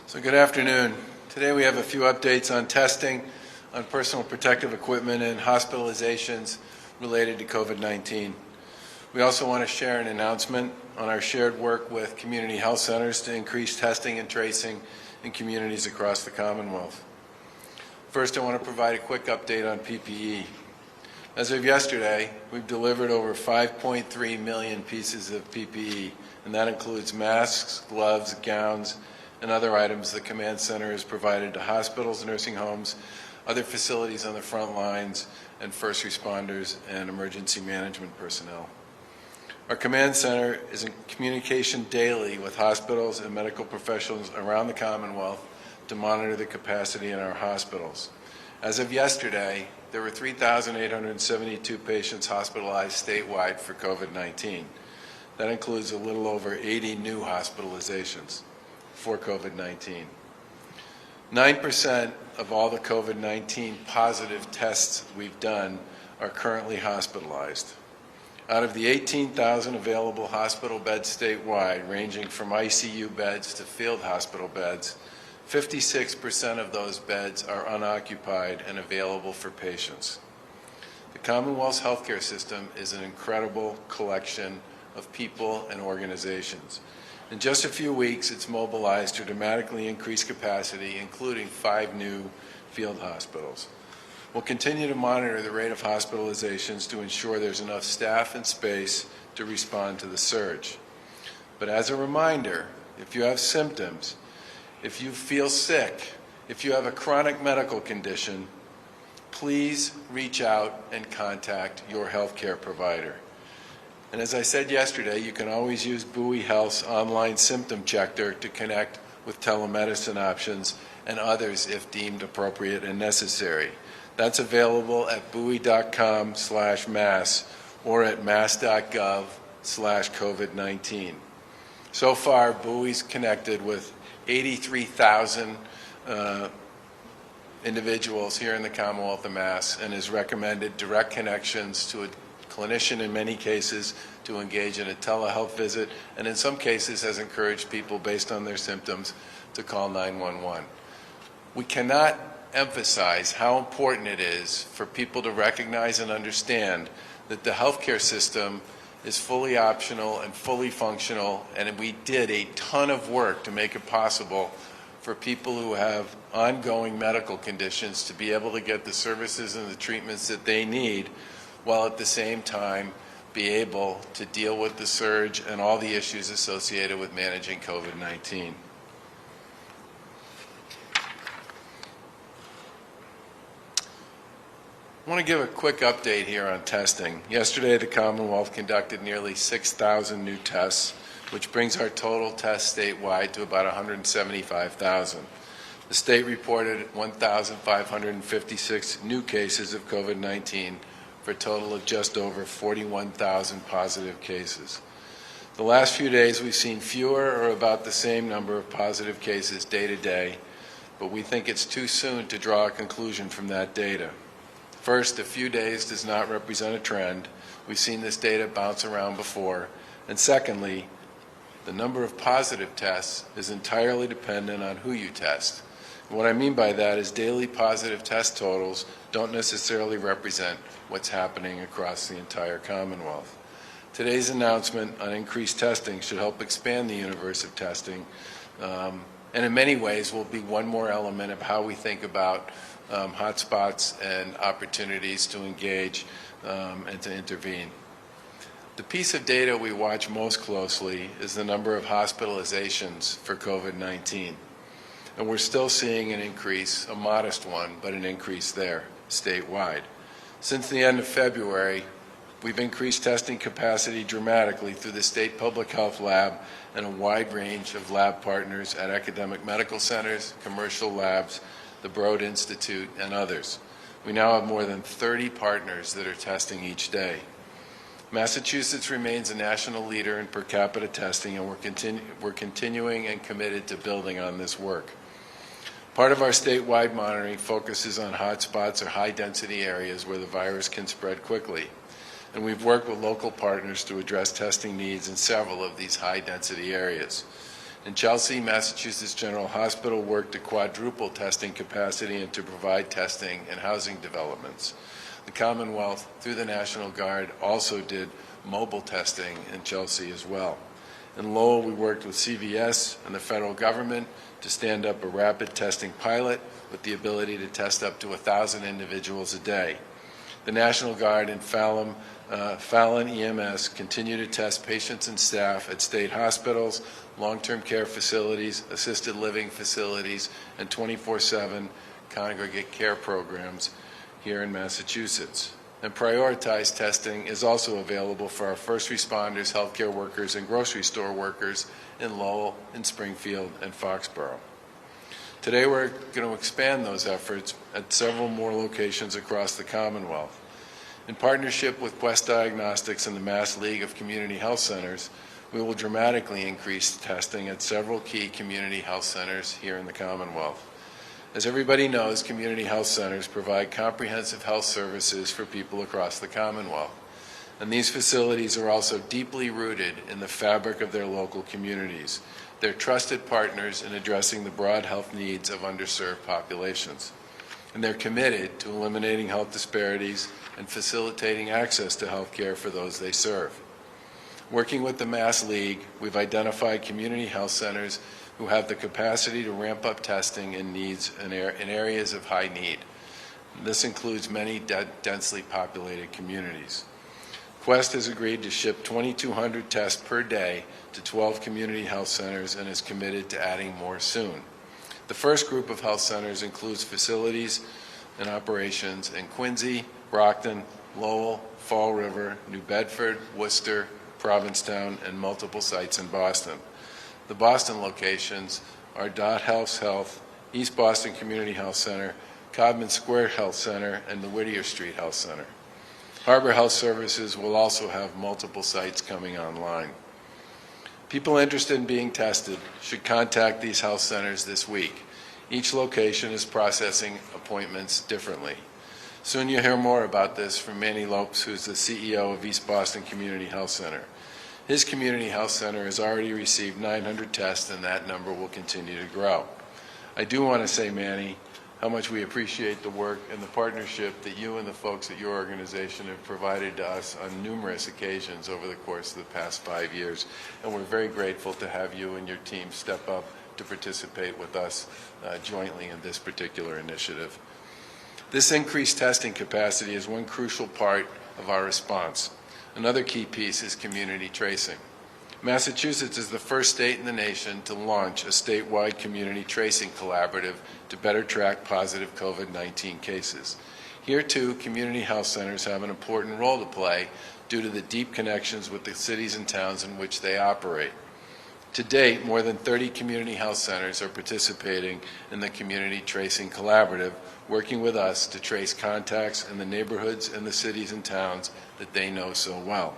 So good afternoon. Today we have a few updates on testing, on personal protective equipment, and hospitalizations related to COVID-19. We also want to share an announcement on our shared work with community health centers to increase testing and tracing in communities across the Commonwealth. First, I want to provide a quick update on PPE. As of yesterday, we've delivered over 5.3 million pieces of PPE, and that includes masks, gloves, gowns, and other items the Command Center has provided to hospitals, nursing homes, other facilities on the front lines, and first responders and emergency management personnel. Our Command Center is in communication daily with hospitals and medical professionals around the Commonwealth to monitor the capacity in our hospitals. As of yesterday, there were 3,872 patients hospitalized statewide for COVID-19. That includes a little over 80 new hospitalizations for COVID-19. 9% of all the COVID-19 positive tests we've done are currently hospitalized. Out of the 18,000 available hospital beds statewide, ranging from ICU beds to field hospital beds, 56% of those beds are unoccupied and available for patients. The Commonwealth's healthcare system is an incredible collection of people and organizations. In just a few weeks, it's mobilized to dramatically increase capacity, including 5 new field hospitals. We'll continue to monitor the rate of hospitalizations to ensure there's enough staff and space to respond to the surge. But as a reminder, if you have symptoms, if you feel sick, if you have a chronic medical condition, please reach out and contact your healthcare provider. And as I said yesterday, you can always use Bowie Health's online symptom checker to connect with telemedicine options and others if deemed appropriate and necessary. That's available at bowie.com/mass or at mass.gov/COVID-19. So far, Bowie's connected with 83,000 individuals here in the Commonwealth of Mass and has recommended direct connections to a clinician in many cases to engage in a telehealth visit, and in some cases has encouraged people based on their symptoms to call 911. We cannot emphasize how important it is for people to recognize and understand that the healthcare system is fully optional and fully functional, and we did a ton of work to make it possible for people who have ongoing medical conditions to be able to get the services and the treatments that they need, while at the same time be able to deal with the surge and all the issues associated with managing COVID-19. I want to give a quick update here on testing. Yesterday, the Commonwealth conducted nearly 6,000 new tests, which brings our total tests statewide to about 175,000. The state reported 1,556 new cases of COVID-19 for a total of just over 41,000 positive cases. The last few days, we've seen fewer or about the same number of positive cases day to day, but we think it's too soon to draw a conclusion from that data. First, a few days does not represent a trend. We've seen this data bounce around before. And secondly, the number of positive tests is entirely dependent on who you test. And what I mean by that is daily positive test totals don't necessarily represent what's happening across the entire Commonwealth. Today's announcement on increased testing should help expand the universe of testing, and in many ways will be one more element of how we think about hotspots and opportunities to engage and to intervene. The piece of data we watch most closely is the number of hospitalizations for COVID-19. And we're still seeing an increase, a modest one, but an increase there statewide. Since the end of February, we've increased testing capacity dramatically through the State Public Health Lab and a wide range of lab partners at academic medical centers, commercial labs, the Broad Institute, and others. We now have more than 30 partners that are testing each day. Massachusetts remains a national leader in per capita testing, and we're continuing and committed to building on this work. Part of our statewide monitoring focuses on hotspots or high-density areas where the virus can spread quickly. And we've worked with local partners to address testing needs in several of these high-density areas. In Chelsea, Massachusetts General Hospital worked to quadruple testing capacity and to provide testing and housing developments. The Commonwealth, through the National Guard, also did mobile testing in Chelsea as well. In Lowell, we worked with CVS and the federal government to stand up a rapid testing pilot with the ability to test up to 1,000 individuals a day. The National Guard and Fallon EMS continue to test patients and staff at state hospitals, long-term care facilities, assisted living facilities, and 24/7 congregate care programs here in Massachusetts. And prioritized testing is also available for our first responders, healthcare workers, and grocery store workers in Lowell, in Springfield, and Foxborough. Today we're going to expand those efforts at several more locations across the Commonwealth. In partnership with Quest Diagnostics and the Mass League of Community Health Centers, we will dramatically increase testing at several key community health centers here in the Commonwealth. As everybody knows, community health centers provide comprehensive health services for people across the Commonwealth. And these facilities are also deeply rooted in the fabric of their local communities. They're trusted partners in addressing the broad health needs of underserved populations. And they're committed to eliminating health disparities and facilitating access to health care for those they serve. Working with the Mass League, we've identified community health centers who have the capacity to ramp up testing and needs in areas of high need. This includes many densely populated communities. Quest has agreed to ship 2,200 tests per day to 12 community health centers and is committed to adding more soon. The first group of health centers includes facilities and operations in Quincy, Brockton, Lowell, Fall River, New Bedford, Worcester, Provincetown, and multiple sites in Boston. The Boston locations are Dot House Health, East Boston Community Health Center, Codman Square Health Center, and the Whittier Street Health Center. Harbor Health Services will also have multiple sites coming online. People interested in being tested should contact these health centers this week. Each location is processing appointments differently. Soon you'll hear more about this from Manny Lopes, who's the CEO of East Boston Community Health Center. His community health center has already received 900 tests, and that number will continue to grow. I do want to say, Manny, how much we appreciate the work and the partnership that you and the folks at your organization have provided to us on numerous occasions over the course of the past 5 years. And we're very grateful to have you and your team step up to participate with us jointly in this particular initiative. This increased testing capacity is one crucial part of our response. Another key piece is community tracing. Massachusetts is the first state in the nation to launch a statewide community tracing collaborative to better track positive COVID-19 cases. Here, too, community health centers have an important role to play due to the deep connections with the cities and towns in which they operate. To date, more than 30 community health centers are participating in the Community Tracing Collaborative, working with us to trace contacts in the neighborhoods and the cities and towns that they know so well.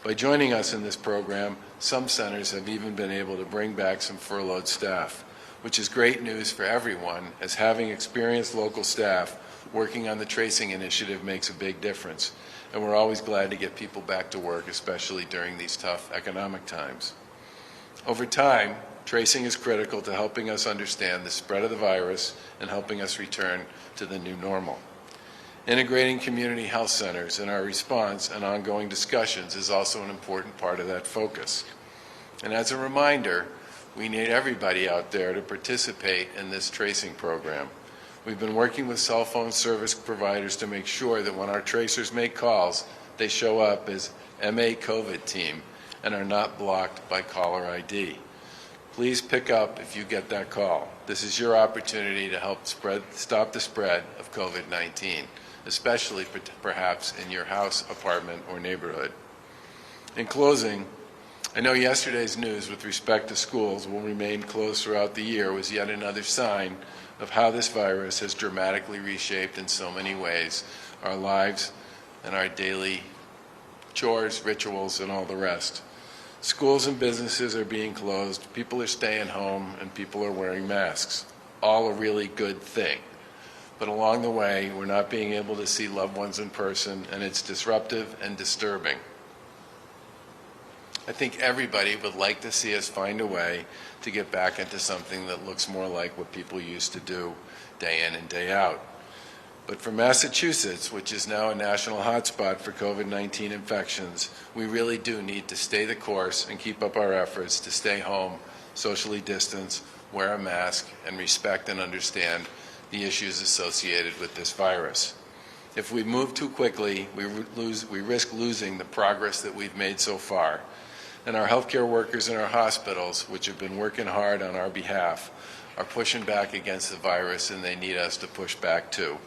By joining us in this program, some centers have even been able to bring back some furloughed staff, which is great news for everyone, as having experienced local staff working on the tracing initiative makes a big difference. And we're always glad to get people back to work, especially during these tough economic times. Over time, tracing is critical to helping us understand the spread of the virus and helping us return to the new normal. Integrating community health centers in our response and ongoing discussions is also an important part of that focus. And as a reminder, we need everybody out there to participate in this tracing program. We've been working with cell phone service providers to make sure that when our tracers make calls, they show up as MA COVID team and are not blocked by caller ID. Please pick up if you get that call. This is your opportunity to help stop the spread of COVID-19, especially perhaps in your house, apartment, or neighborhood. In closing, I know yesterday's news with respect to schools will remain closed throughout the year was yet another sign of how this virus has dramatically reshaped in so many ways our lives and our daily chores, rituals, and all the rest. Schools and businesses are being closed, people are staying home, and people are wearing masks. All a really good thing. But along the way, we're not being able to see loved ones in person, and it's disruptive and disturbing. I think everybody would like to see us find a way to get back into something that looks more like what people used to do day in and day out. But for Massachusetts, which is now a national hotspot for COVID-19 infections, we really do need to stay the course and keep up our efforts to stay home, socially distance, wear a mask, and respect and understand the issues associated with this virus. If we move too quickly, we risk losing the progress that we've made so far. And our healthcare workers in our hospitals, which have been working hard on our behalf, are pushing back against the virus, and they need us to push back too.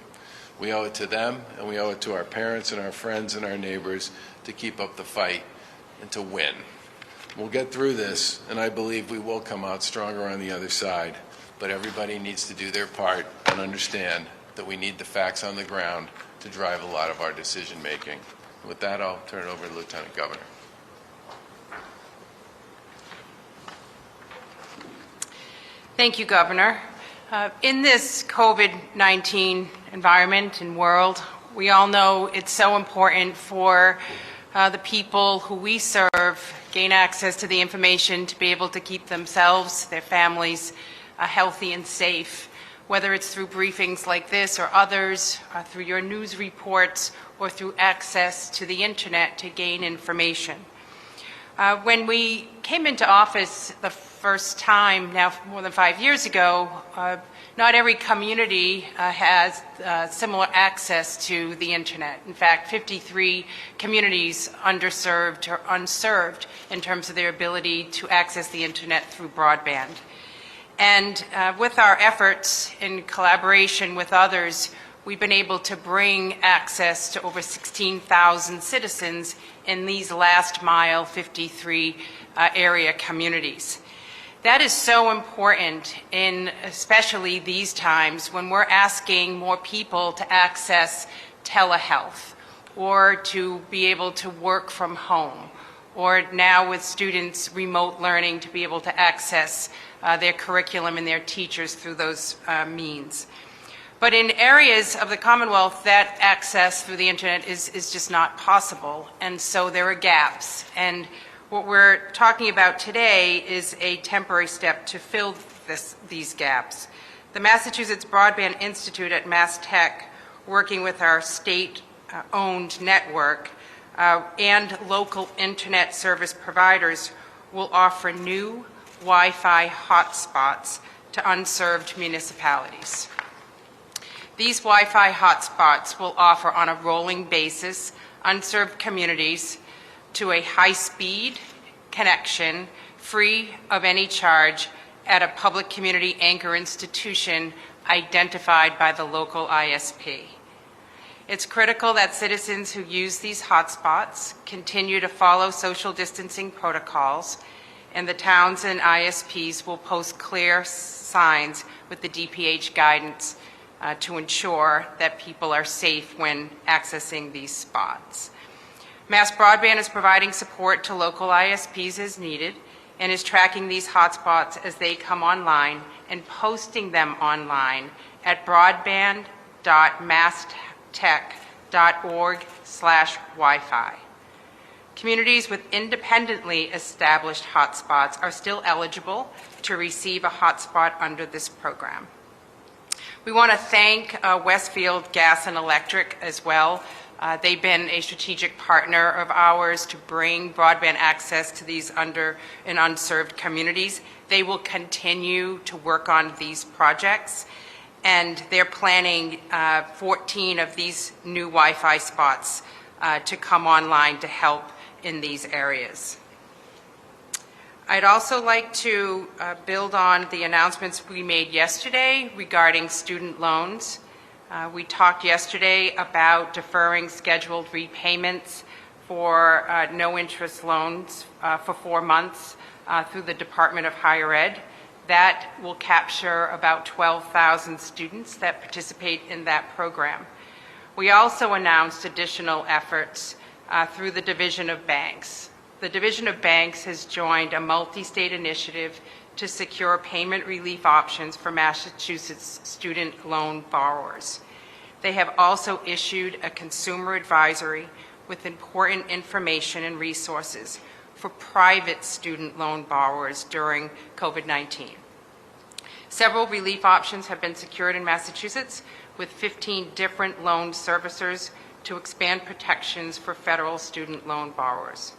We owe it to them, and we owe it to our parents and our friends and our neighbors to keep up the fight and to win. We'll get through this, and I believe we will come out stronger on the other side. But everybody needs to do their part and understand that we need the facts on the ground to drive a lot of our decision making. With that, I'll turn it over to Lieutenant Governor. Thank you, Governor. In this COVID-19 environment and world, we all know it's so important for the people who we serve gain access to the information to be able to keep themselves, their families, healthy and safe, whether it's through briefings like this or others, through your news reports, or through access to the internet to gain information. When we came into office the first time, now more than 5 years ago, not every community has similar access to the internet. In fact, 53 communities underserved or unserved in terms of their ability to access the internet through broadband. And with our efforts in collaboration with others, we've been able to bring access to over 16,000 citizens in these last mile 53 area communities. That is so important in especially these times when we're asking more people to access telehealth or to be able to work from home, or now with students remote learning to be able to access their curriculum and their teachers through those means. But in areas of the Commonwealth, that access through the internet is just not possible, and so there are gaps. And what we're talking about today is a temporary step to fill these gaps. The Massachusetts Broadband Institute at Mass Tech, working with our state-owned network and local internet service providers, will offer new Wi-Fi hotspots to unserved municipalities. These Wi-Fi hotspots will offer on a rolling basis unserved communities to a high-speed connection free of any charge at a public community anchor institution identified by the local ISP. It's critical that citizens who use these hotspots continue to follow social distancing protocols, and the towns and ISPs will post clear signs with the DPH guidance to ensure that people are safe when accessing these spots. Mass Broadband is providing support to local ISPs as needed and is tracking these hotspots as they come online and posting them online at broadband.masstech.org/Wi-Fi. Communities with independently established hotspots are still eligible to receive a hotspot under this program. We want to thank Westfield Gas and Electric as well. They've been a strategic partner of ours to bring broadband access to these under and unserved communities. They will continue to work on these projects, and they're planning 14 of these new Wi-Fi spots to come online to help in these areas. I'd also like to build on the announcements we made yesterday regarding student loans. We talked yesterday about deferring scheduled repayments for no-interest loans for 4 months through the Department of Higher Ed. That will capture about 12,000 students that participate in that program. We also announced additional efforts through the Division of Banks. The Division of Banks has joined a multi-state initiative to secure payment relief options for Massachusetts student loan borrowers. They have also issued a consumer advisory with important information and resources for private student loan borrowers during COVID-19. Several relief options have been secured in Massachusetts with 15 different loan servicers to expand protections for federal student loan borrowers.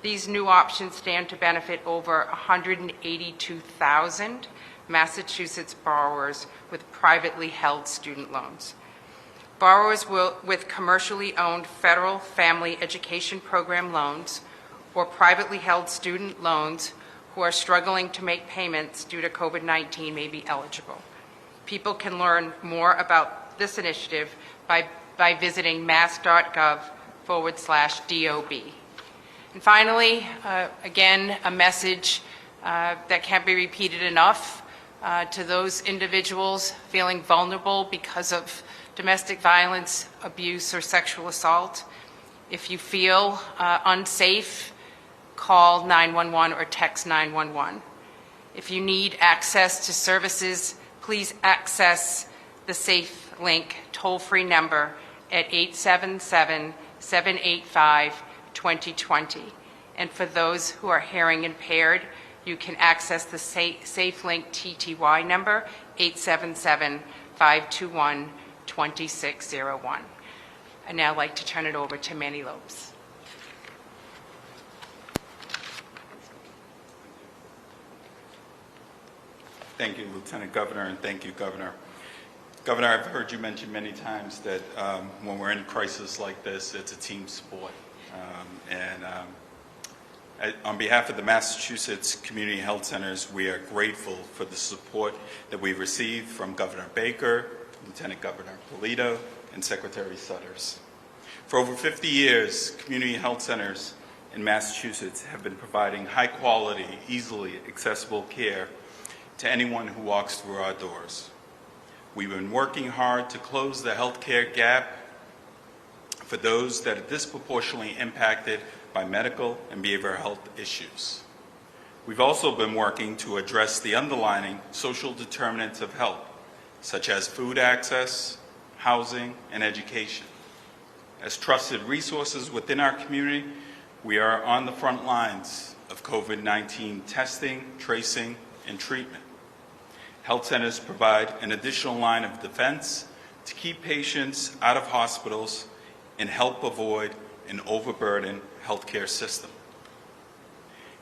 These new options stand to benefit over 182,000 Massachusetts borrowers with privately held student loans. Borrowers with commercially owned federal family education program loans or privately held student loans who are struggling to make payments due to COVID-19 may be eligible. People can learn more about this initiative by visiting mass.gov/DOB. And finally, again, a message that can't be repeated enough to those individuals feeling vulnerable because of domestic violence, abuse, or sexual assault. If you feel unsafe, call 911 or text 911. If you need access to services, please access the SafeLink toll-free number at 877-785-2020. And for those who are hearing impaired, you can access the SafeLink TTY number, 877-521-2601. I'd now like to turn it over to Manny Lopes. Thank you, Lieutenant Governor, and thank you, Governor. Governor, I've heard you mention many times that when we're in crisis like this, it's a team sport. On behalf of the Massachusetts Community Health Centers, we are grateful for the support that we've received from Governor Baker, Lieutenant Governor Polito, and Secretary Sudders. For over 50 years, community health centers in Massachusetts have been providing high-quality, easily accessible care to anyone who walks through our doors. We've been working hard to close the healthcare gap for those that are disproportionately impacted by medical and behavioral health issues. We've also been working to address the underlying social determinants of health, such as food access, housing, and education. As trusted resources within our community, we are on the front lines of COVID-19 testing, tracing, and treatment. Health centers provide an additional line of defense to keep patients out of hospitals and help avoid an overburdened healthcare system.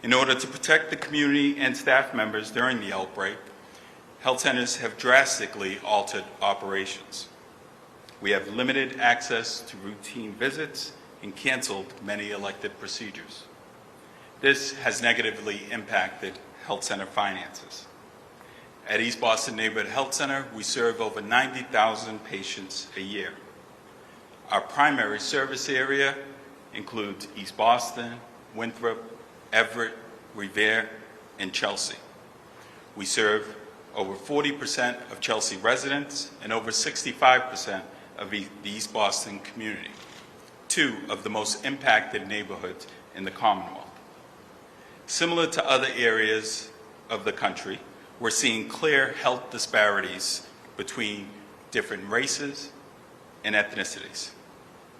In order to protect the community and staff members during the outbreak, health centers have drastically altered operations. We have limited access to routine visits and canceled many elective procedures. This has negatively impacted health center finances. At East Boston Neighborhood Health Center, we serve over 90,000 patients a year. Our primary service area includes East Boston, Winthrop, Everett, Revere, and Chelsea. We serve over 40% of Chelsea residents and over 65% of the East Boston community, two of the most impacted neighborhoods in the Commonwealth. Similar to other areas of the country, we're seeing clear health disparities between different races and ethnicities.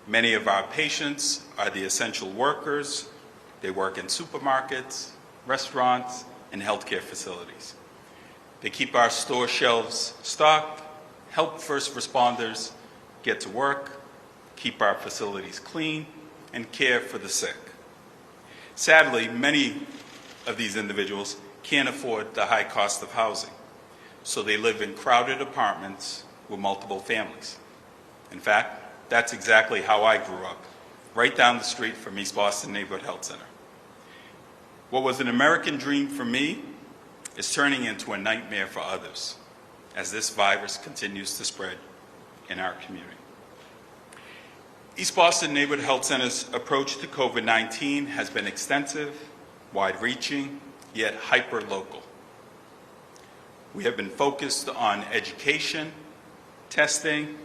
Many of our patients are the essential workers. They work in supermarkets, restaurants, and healthcare facilities. They keep our store shelves stocked, help first responders get to work, keep our facilities clean, and care for the sick. Sadly, many of these individuals can't afford the high cost of housing, so they live in crowded apartments with multiple families. In fact, that's exactly how I grew up, right down the street from East Boston Neighborhood Health Center. What was an American dream for me is turning into a nightmare for others as this virus continues to spread in our community. East Boston Neighborhood Health Center's approach to COVID-19 has been extensive, wide-reaching, yet hyper-local. We have been focused on education, testing,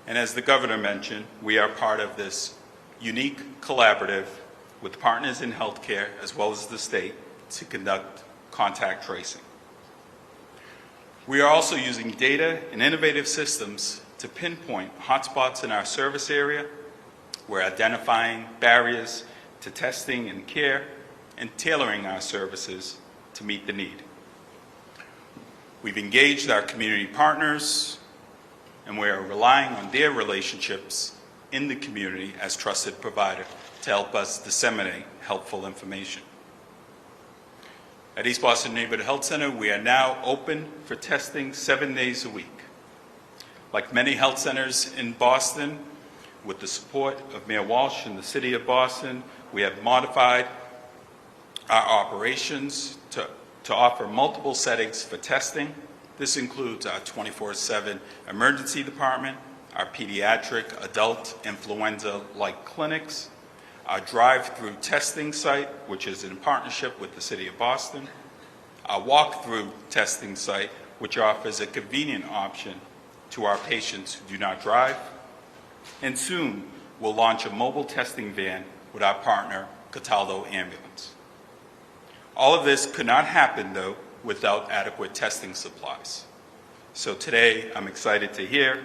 and as the governor mentioned, we are part of this unique collaborative with partners in healthcare as well as the state to conduct contact tracing. We are also using data and innovative systems to pinpoint hotspots in our service area. We're identifying barriers to testing and care, and tailoring our services to meet the need. We've engaged our community partners, and we are relying on their relationships in the community as trusted provider to help us disseminate helpful information. At East Boston Neighborhood Health Center, we are now open for testing 7 days a week. Like many health centers in Boston, with the support of Mayor Walsh and the City of Boston, we have modified our operations to offer multiple settings for testing. This includes our 24/7 emergency department, our pediatric, adult, influenza-like clinics, our drive-through testing site, which is in partnership with the City of Boston, our walk-through testing site, which offers a convenient option to our patients who do not drive, and soon we'll launch a mobile testing van with our partner, Cataldo Ambulance. All of this could not happen, though, without adequate testing supplies. So today, I'm excited to hear,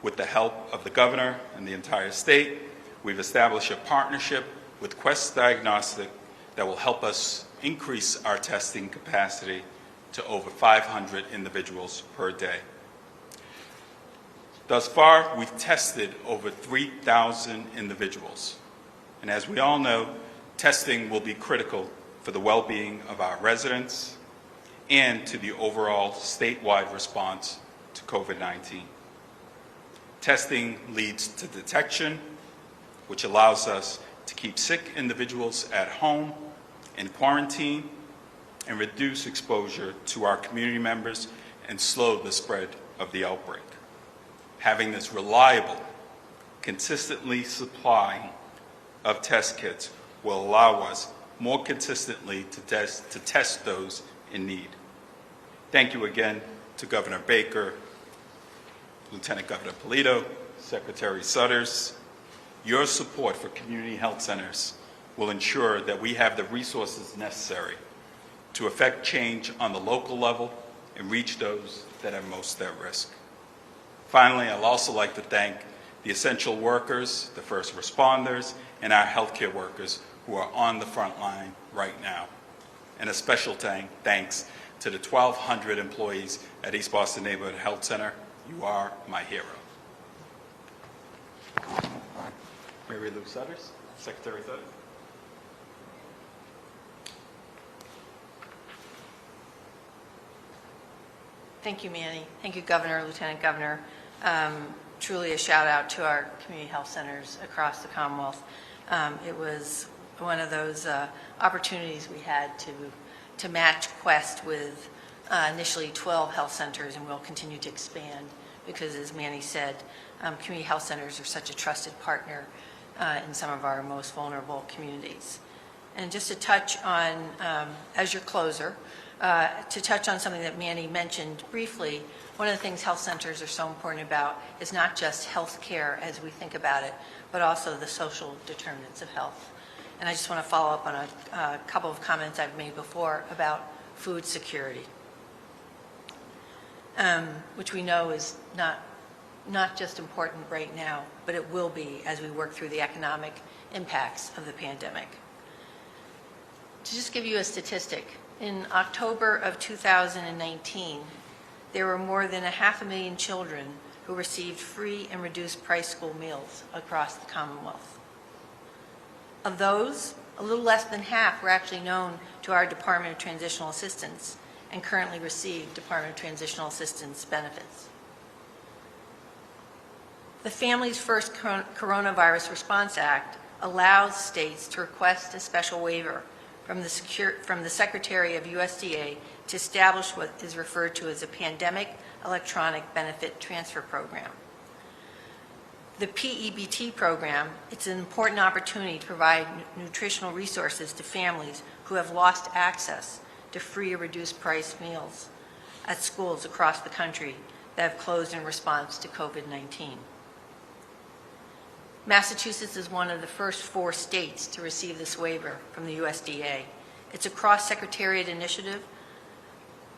with the help of the governor and the entire state, we've established a partnership with Quest Diagnostic that will help us increase our testing capacity to over 500 individuals per day. Thus far, we've tested over 3,000 individuals. And as we all know, testing will be critical for the well-being of our residents and to the overall statewide response to COVID-19. Testing leads to detection, which allows us to keep sick individuals at home in quarantine and reduce exposure to our community members and slow the spread of the outbreak. Having this reliable, consistently supply of test kits will allow us more consistently to test those in need. Thank you again to Governor Baker, Lieutenant Governor Polito, Secretary Sudders. Your support for community health centers will ensure that we have the resources necessary to effect change on the local level and reach those that are most at risk. Finally, I'd also like to thank the essential workers, the first responders, and our healthcare workers who are on the front line right now. And a special thanks to the 1,200 employees at East Boston Neighborhood Health Center. You are my hero. Marylou Sudders, Secretary Sudders. Thank you, Manny. Thank you, Governor, Lieutenant Governor. Truly a shout out to our community health centers across the Commonwealth. It was one of those opportunities we had to match Quest with initially 12 health centers, and we'll continue to expand because, as Manny said, community health centers are such a trusted partner in some of our most vulnerable communities. And just to touch on, as your closer, to touch on something that Manny mentioned briefly, one of the things health centers are so important about is not just health care as we think about it, but also the social determinants of health. And I just want to follow up on a couple of comments I've made before about food security, which we know is not just important right now, but it will be as we work through the economic impacts of the pandemic. To just give you a statistic, in October of 2019, there were more than 500,000 children who received free and reduced price school meals across the Commonwealth. Of those, a little less than half were actually known to our Department of Transitional Assistance and currently receive Department of Transitional Assistance benefits. The Families First Coronavirus Response Act allows states to request a special waiver from the Secretary of USDA to establish what is referred to as a Pandemic Electronic Benefit Transfer Program. The PEBT program, it's an important opportunity to provide nutritional resources to families who have lost access to free or reduced price meals at schools across the country that have closed in response to COVID-19. Massachusetts is one of the first 4 states to receive this waiver from the USDA. It's a cross-secretariat initiative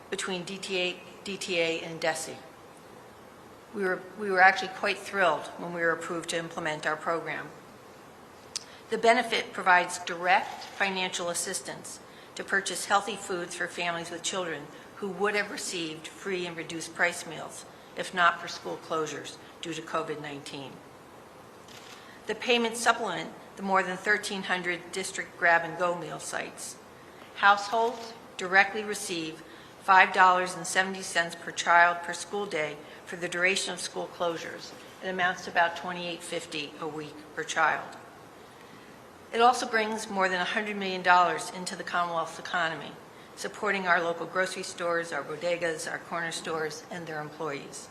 between DTA and DESE. We were actually quite thrilled when we were approved to implement our program. The benefit provides direct financial assistance to purchase healthy foods for families with children who would have received free and reduced price meals if not for school closures due to COVID-19. The payments supplement the more than 1,300 district grab-and-go meal sites. Households directly receive $5.70 per child per school day for the duration of school closures. It amounts to about $28.50 a week per child. It also brings more than $100 million into the Commonwealth's economy, supporting our local grocery stores, our bodegas, our corner stores, and their employees.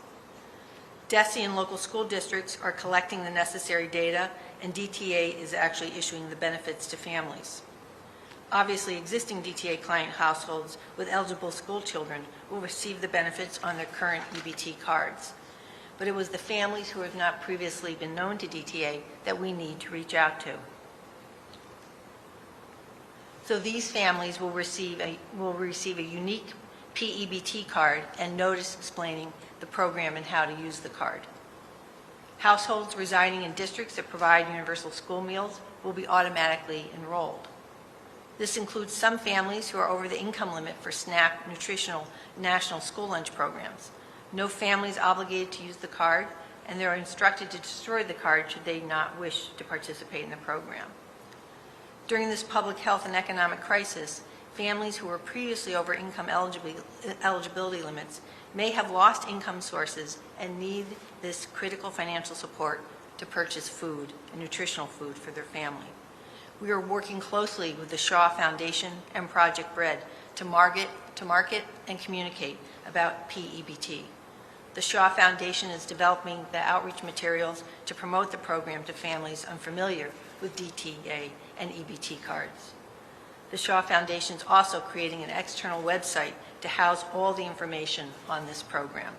DESE and local school districts are collecting the necessary data, and DTA is actually issuing the benefits to families. Obviously, existing DTA client households with eligible school children will receive the benefits on their current EBT cards. But it was the families who have not previously been known to DTA that we need to reach out to. So these families will receive a unique PEBT card and notice explaining the program and how to use the card. Households residing in districts that provide universal school meals will be automatically enrolled. This includes some families who are over the income limit for SNAP nutritional national school lunch programs. No family is obligated to use the card, and they are instructed to destroy the card should they not wish to participate in the program. During this public health and economic crisis, families who were previously over income eligibility limits may have lost income sources and need this critical financial support to purchase food and nutritional food for their family. We are working closely with the Shaw Foundation and Project Bread to market and communicate about PEBT. The Shaw Foundation is developing the outreach materials to promote the program to families unfamiliar with DTA and EBT cards. The Shaw Foundation is also creating an external website to house all the information on this program.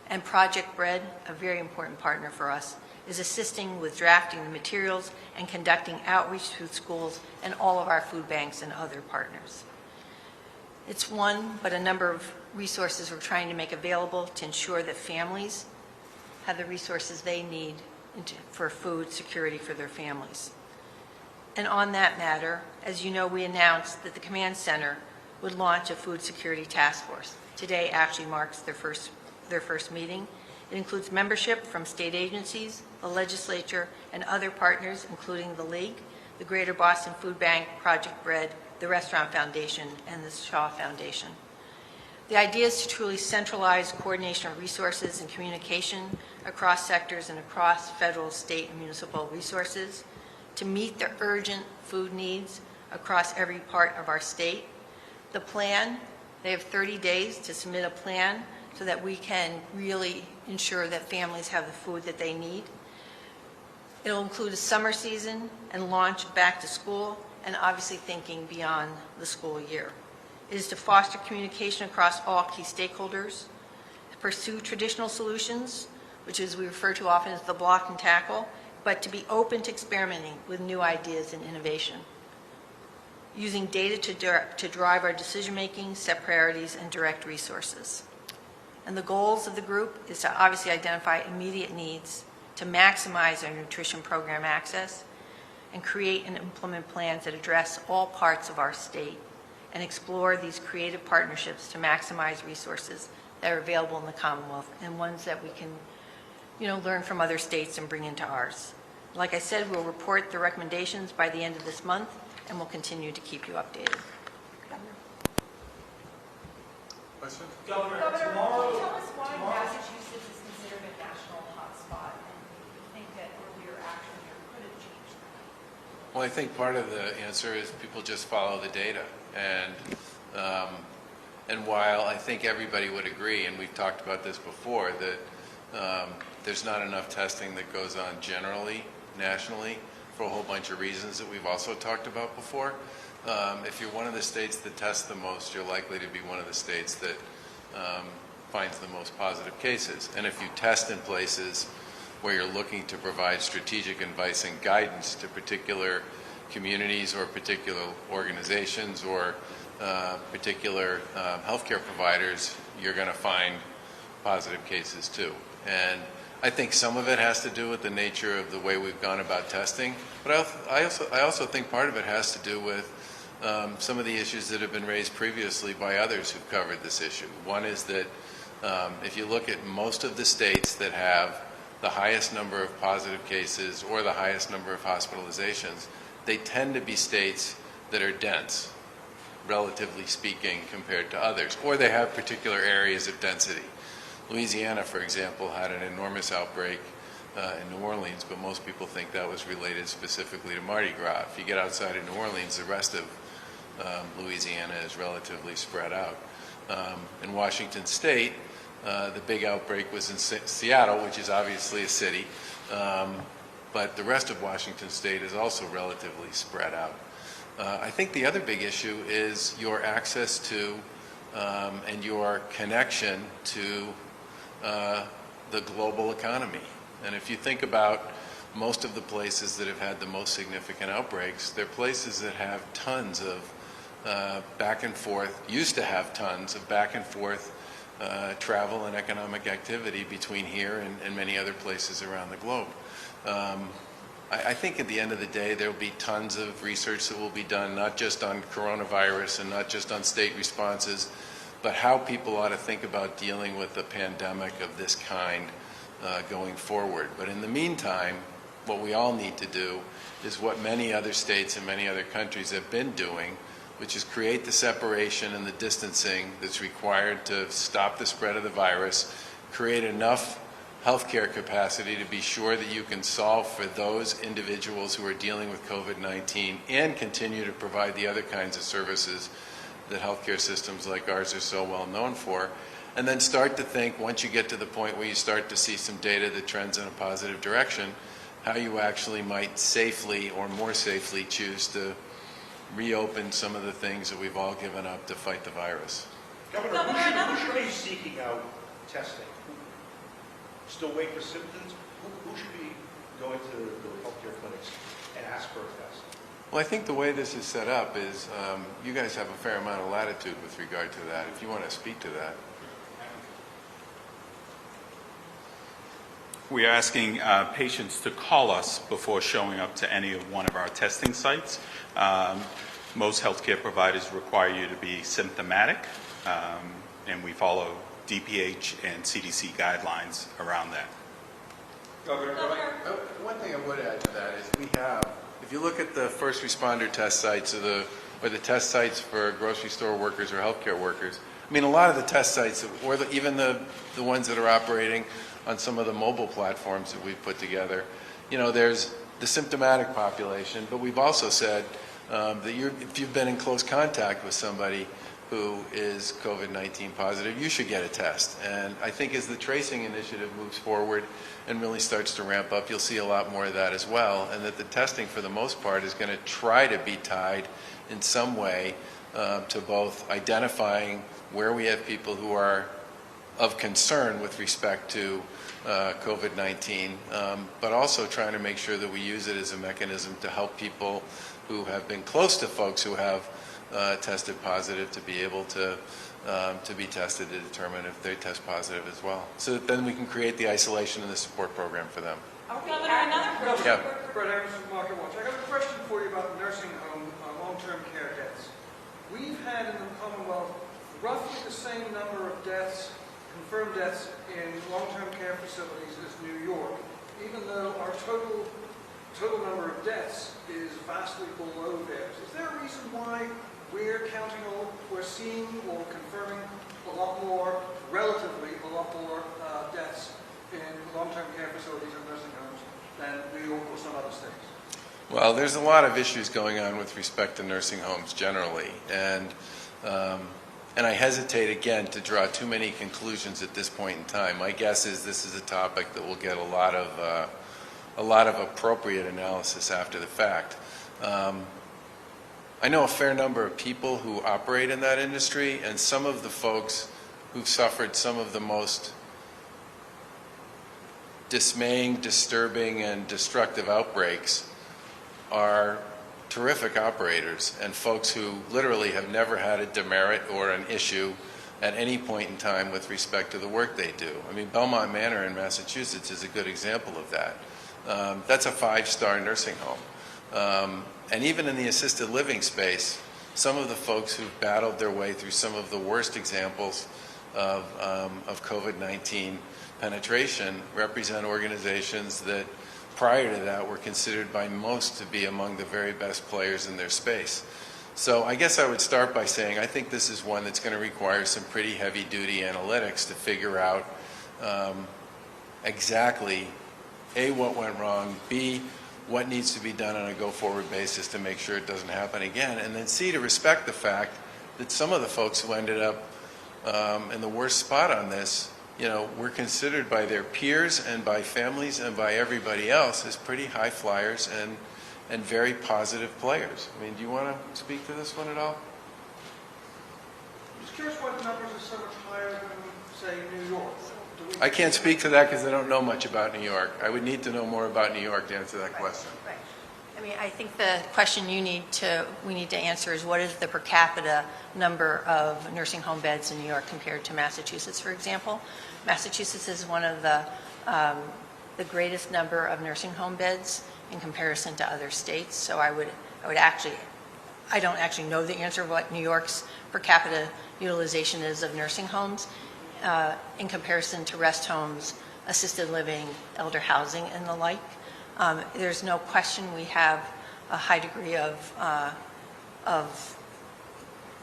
And Project Bread, a very important partner for us, is assisting with drafting the materials and conducting outreach through schools and all of our food banks and other partners. It's one, but a number of resources we're trying to make available to ensure that families have the resources they need for food security for their families. And on that matter, as you know, we announced that the Command Center would launch a food security task force. Today actually marks their first meeting. It includes membership from state agencies, the legislature, and other partners, including the League, the Greater Boston Food Bank, Project Bread, the Restaurant Foundation, and the Shaw Foundation. The idea is to truly centralize coordination of resources and communication across sectors and across federal, state, and municipal resources to meet the urgent food needs across every part of our state. The plan, they have 30 days to submit a plan so that we can really ensure that families have the food that they need. It'll include a summer season and launch back to school, and obviously thinking beyond the school year. It is to foster communication across all key stakeholders, to pursue traditional solutions, which is we refer to often as the block and tackle, but to be open to experimenting with new ideas and innovation. Using data to drive our decision-making, set priorities, and direct resources. And the goals of the group is to obviously identify immediate needs, to maximize our nutrition program access, and create and implement plans that address all parts of our state, and explore these creative partnerships to maximize resources that are available in the Commonwealth and ones that we can, learn from other states and bring into ours. Like I said, we'll report the recommendations by the end of this month, and we'll continue to keep you updated. Question? Governor, can you tell us why Massachusetts is considered a national hotspot, and you think that earlier action here could have changed that? Well, I think part of the answer is people just follow the data. And while I think everybody would agree, and we've talked about this before, that there's not enough testing that goes on generally, nationally, for a whole bunch of reasons that we've also talked about before. If you're one of the states that tests the most, you're likely to be one of the states that finds the most positive cases. And if you test in places where you're looking to provide strategic advice and guidance to particular communities or particular organizations or particular healthcare providers, you're going to find positive cases too. And I think some of it has to do with the nature of the way we've gone about testing, but I also think part of it has to do with some of the issues that have been raised previously by others who've covered this issue. One is that if you look at most of the states that have the highest number of positive cases or the highest number of hospitalizations, they tend to be states that are dense, relatively speaking, compared to others, or they have particular areas of density. Louisiana, for example, had an enormous outbreak in New Orleans, but most people think that was related specifically to Mardi Gras. If you get outside of New Orleans, the rest of Louisiana is relatively spread out. In Washington State, the big outbreak was in Seattle, which is obviously a city, but the rest of Washington State is also relatively spread out. I think the other big issue is your access to and your connection to the global economy. And if you think about most of the places that have had the most significant outbreaks, they're places that have tons of back and forth, used to have tons of back and forth travel and economic activity between here and many other places around the globe. I think at the end of the day, there will be tons of research that will be done, not just on coronavirus and not just on state responses, but how people ought to think about dealing with a pandemic of this kind going forward. But in the meantime, what we all need to do is what many other states and many other countries have been doing, which is create the separation and the distancing that's required to stop the spread of the virus, create enough healthcare capacity to be sure that you can solve for those individuals who are dealing with COVID-19 and continue to provide the other kinds of services that healthcare systems like ours are so well known for, and then start to think, once you get to the point where you start to see some data that trends in a positive direction, how you actually might safely or more safely choose to reopen some of the things that we've all given up to fight the virus. Governor, who should be seeking out testing? Still wait for symptoms? Who should be going to the healthcare clinics and ask for a test? Well, I think the way this is set up is you guys have a fair amount of latitude with regard to that, if you want to speak to that. We are asking patients to call us before showing up to any of one of our testing sites. Most healthcare providers require you to be symptomatic, and we follow DPH and CDC guidelines around that. Governor, one thing I would add to that is we have, if you look at the first responder test sites or the test sites for grocery store workers or healthcare workers, I mean, a lot of the test sites, or even the ones that are operating on some of the mobile platforms that we've put together, you know, there's the symptomatic population, but we've also said that if you've been in close contact with somebody who is COVID-19 positive, you should get a test. And I think as the tracing initiative moves forward and really starts to ramp up, you'll see a lot more of that as well, and that the testing for the most part is going to try to be tied in some way to both identifying where we have people who are of concern with respect to COVID-19, but also trying to make sure that we use it as a mechanism to help people who have been close to folks who have tested positive to be able to be tested to determine if they test positive as well. So that then we can create the isolation and the support program for them. Yeah. Brett Evans from Market Watch. I got a question for you about the nursing home long-term care deaths. We've had in the Commonwealth roughly the same number of deaths, confirmed deaths in long-term care facilities as New York, even though our total number of deaths is vastly below theirs. Is there a reason why we're seeing or confirming relatively a lot more deaths in long-term care facilities and nursing homes than New York or some other states? Well, there's a lot of issues going on with respect to nursing homes generally, and I hesitate again to draw too many conclusions at this point in time. My guess is this is a topic that will get a lot of appropriate analysis after the fact. I know a fair number of people who operate in that industry, and some of the folks who've suffered some of the most dismaying, disturbing, and destructive outbreaks are terrific operators and folks who literally have never had a demerit or an issue at any point in time with respect to the work they do. I mean, Belmont Manor in Massachusetts is a good example of that. That's a 5-star nursing home. And even in the assisted living space, some of the folks who've battled their way through some of the worst examples of COVID-19 penetration represent organizations that prior to that were considered by most to be among the very best players in their space. So I guess I would start by saying I think this is one that's going to require some pretty heavy-duty analytics to figure out exactly, A, what went wrong, B, what needs to be done on a go-forward basis to make sure it doesn't happen again, and then C, to respect the fact that some of the folks who ended up in the worst spot on this, you know, were considered by their peers and by families and by everybody else as pretty high flyers and very positive players. I mean, do you want to speak to this one at all? I'm just curious why the numbers are so much higher than, say, New York. I can't speak to that because I don't know much about New York. I would need to know more about New York to answer that question. Right. I mean, I think the question we need to answer is what is the per capita number of nursing home beds in New York compared to Massachusetts, for example. Massachusetts is one of the greatest number of nursing home beds in comparison to other states. So I don't actually know the answer of what New York's per capita utilization is of nursing homes in comparison to rest homes, assisted living, elder housing, and the like. There's no question we have a high degree of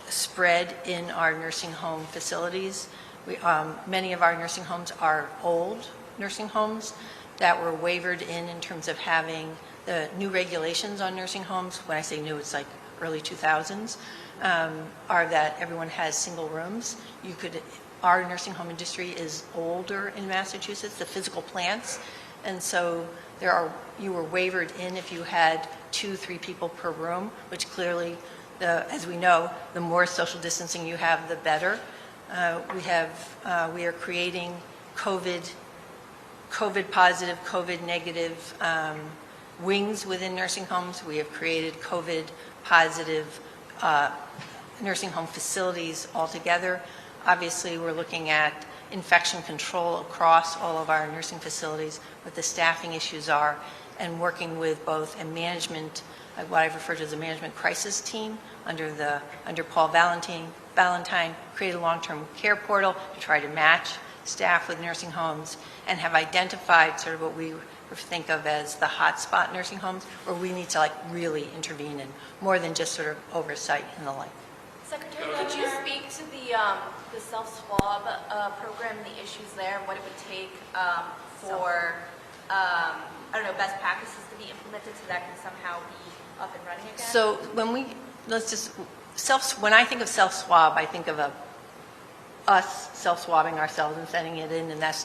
spread in our nursing home facilities. Many of our nursing homes are old nursing homes that were wavered in terms of having the new regulations on nursing homes. When I say new, it's like early 2000s, are that everyone has single rooms. Our nursing home industry is older in Massachusetts, the physical plants, and so you were wavered in if you had 2-3 people per room, which clearly, as we know, the more social distancing you have, the better. We are creating COVID positive, COVID negative wings within nursing homes. We have created COVID positive nursing home facilities altogether. Obviously, we're looking at infection control across all of our nursing facilities, what the staffing issues are, and working with both a management, what I've referred to as a management crisis team under Paul Valentine, create a long-term care portal to try to match staff with nursing homes, and have identified sort of what we think of as the hotspot nursing homes, where we need to really intervene in more than just sort of oversight and the like. Secretary, could you speak to the self-swab program and the issues there, and what it would take for, best practices to be implemented so that can somehow be up and running again? So when I think of self-swab, I think of us self-swabbing ourselves and sending it in, and that's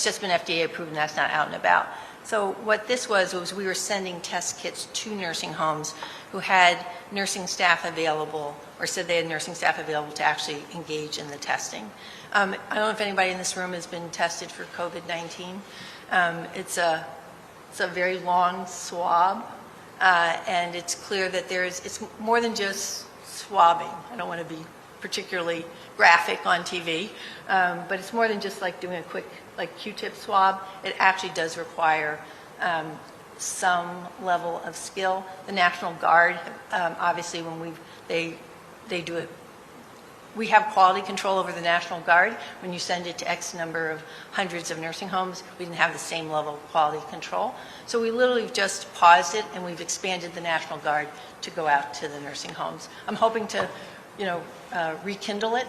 just been FDA approved, and that's not out and about. So what this was we were sending test kits to nursing homes who had nursing staff available, or said they had nursing staff available to actually engage in the testing. I don't know if anybody in this room has been tested for COVID-19. It's a very long swab, and it's clear that it's more than just swabbing. I don't want to be particularly graphic on TV, but it's more than just like doing a quick Q-tip swab. It actually does require some level of skill. The National Guard, obviously, when they do it, we have quality control over the National Guard. When you send it to X number of hundreds of nursing homes, we didn't have the same level of quality control. So we literally just paused it, and we've expanded the National Guard to go out to the nursing homes. I'm hoping to, rekindle it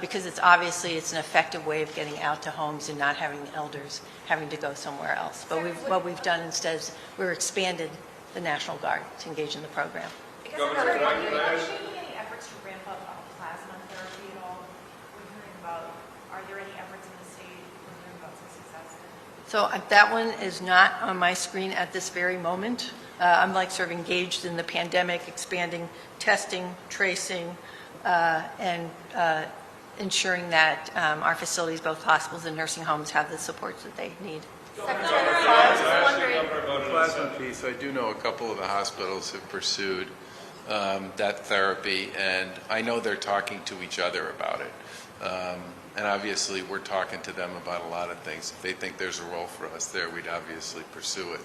because it's an effective way of getting out to homes and not having elders having to go somewhere else. But what we've done instead is we've expanded the National Guard to engage in the program. I guess are you taking any efforts to ramp up plasma therapy at all? Are there any efforts in the state? We're hearing about some success there. So that one is not on my screen at this very moment. I'm sort of engaged in the pandemic, expanding testing, tracing, and ensuring that our facilities, both hospitals and nursing homes, have the supports that they need. Plasma piece, I do know a couple of the hospitals have pursued that therapy, and I know they're talking to each other about it. And obviously, we're talking to them about a lot of things. If they think there's a role for us there, we'd obviously pursue it.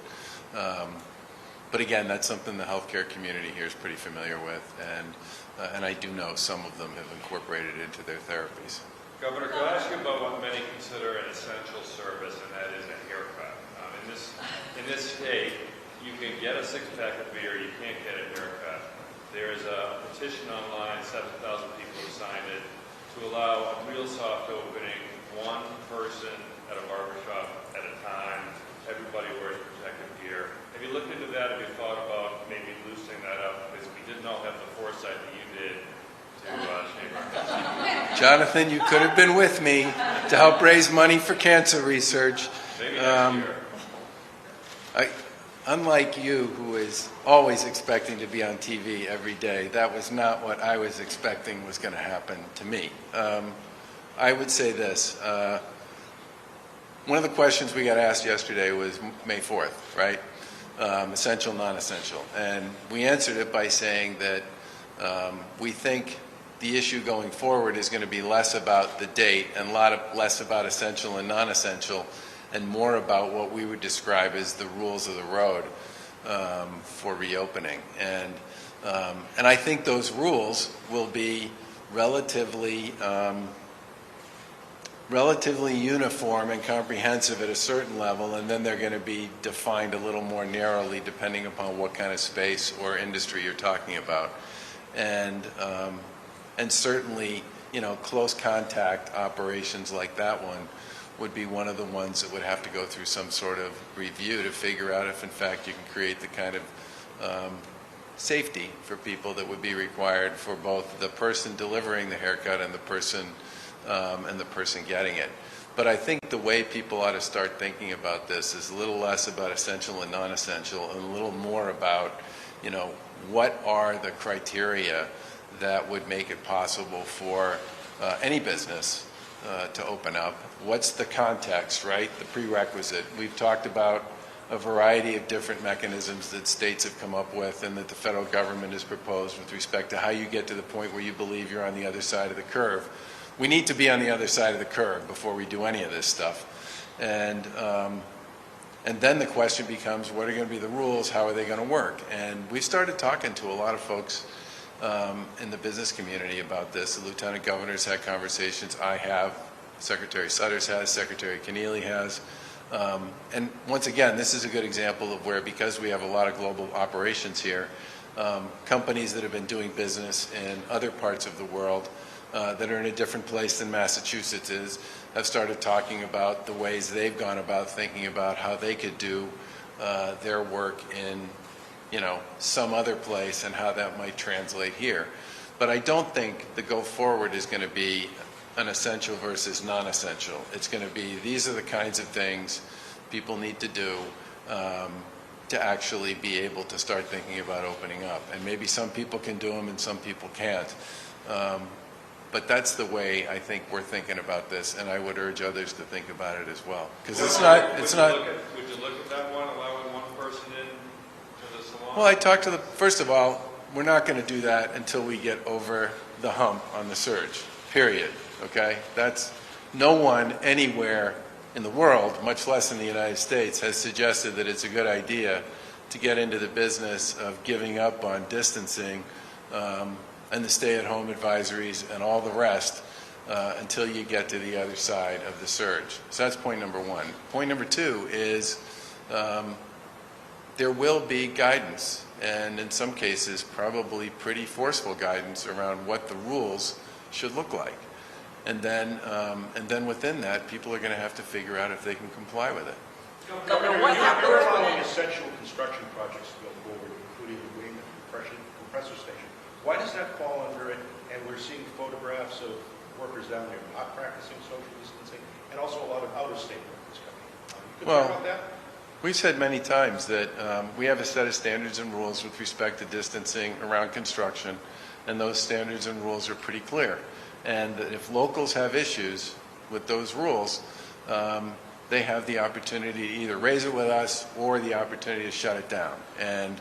But again, that's something the healthcare community here is pretty familiar with, and I do know some of them have incorporated it into their therapies. Governor, could I ask you about what many consider an essential service, and that is a haircut? In this state, you can get a six-pack of beer, you can't get a haircut. There is a petition online, 7,000 people have signed it, to allow a real soft opening, one person at a barbershop at a time, everybody wears protective gear. Have you looked into that? Have you thought about maybe loosening that up? Because we did not have the foresight that you did to shave our heads. Jonathan, you could have been with me to help raise money for cancer research. Maybe next year. Unlike you, who is always expecting to be on TV every day, that was not what I was expecting was going to happen to me. I would say this. One of the questions we got asked yesterday was May 4th, right? Essential, non-essential. And we answered it by saying that we think the issue going forward is going to be less about the date and less about essential and non-essential, and more about what we would describe as the rules of the road for reopening. And I think those rules will be relatively uniform and comprehensive at a certain level, and then they're going to be defined a little more narrowly depending upon what kind of space or industry you're talking about. And certainly, close contact operations like that one would be one of the ones that would have to go through some sort of review to figure out if, in fact, you can create the kind of safety for people that would be required for both the person delivering the haircut and the person getting it. But I think the way people ought to start thinking about this is a little less about essential and non-essential, and a little more about, what are the criteria that would make it possible for any business to open up. What's the context, right? The prerequisite. We've talked about a variety of different mechanisms that states have come up with and that the federal government has proposed with respect to how you get to the point where you believe you're on the other side of the curve. We need to be on the other side of the curve before we do any of this stuff. And then the question becomes, what are going to be the rules? How are they going to work? And we started talking to a lot of folks in the business community about this. The Lieutenant Governor's had conversations. I have. Secretary Sudders has. Secretary Keneally has. And once again, this is a good example of where, because we have a lot of global operations here, companies that have been doing business in other parts of the world that are in a different place than Massachusetts is, have started talking about the ways they've gone about thinking about how they could do their work in some other place and how that might translate here. But I don't think the go forward is going to be an essential versus non-essential. It's going to be, these are the kinds of things people need to do to actually be able to start thinking about opening up. And maybe some people can do them and some people can't. But that's the way I think we're thinking about this, and I would urge others to think about it as well. Because it's not. Would you look at that one, allowing one person in to the salon? Well, I talked to first of all, we're not going to do that until we get over the hump on the surge, period, okay? No one anywhere in the world, much less in the United States, has suggested that it's a good idea to get into the business of giving up on distancing and the stay-at-home advisories and all the rest until you get to the other side of the surge. So that's point number one. Point number two is there will be guidance, and in some cases probably pretty forceful guidance around what the rules should look like. And then within that, people are going to have to figure out if they can comply with it. Governor, you're allowing essential construction projects to go forward, including the wing and compressor station. Why does that fall under it? And we're seeing photographs of workers down there not practicing social distancing, and also a lot of out-of-state workers coming. You could talk about that? We've said many times that we have a set of standards and rules with respect to distancing around construction, and those standards and rules are pretty clear. And that if locals have issues with those rules, they have the opportunity to either raise it with us or the opportunity to shut it down. And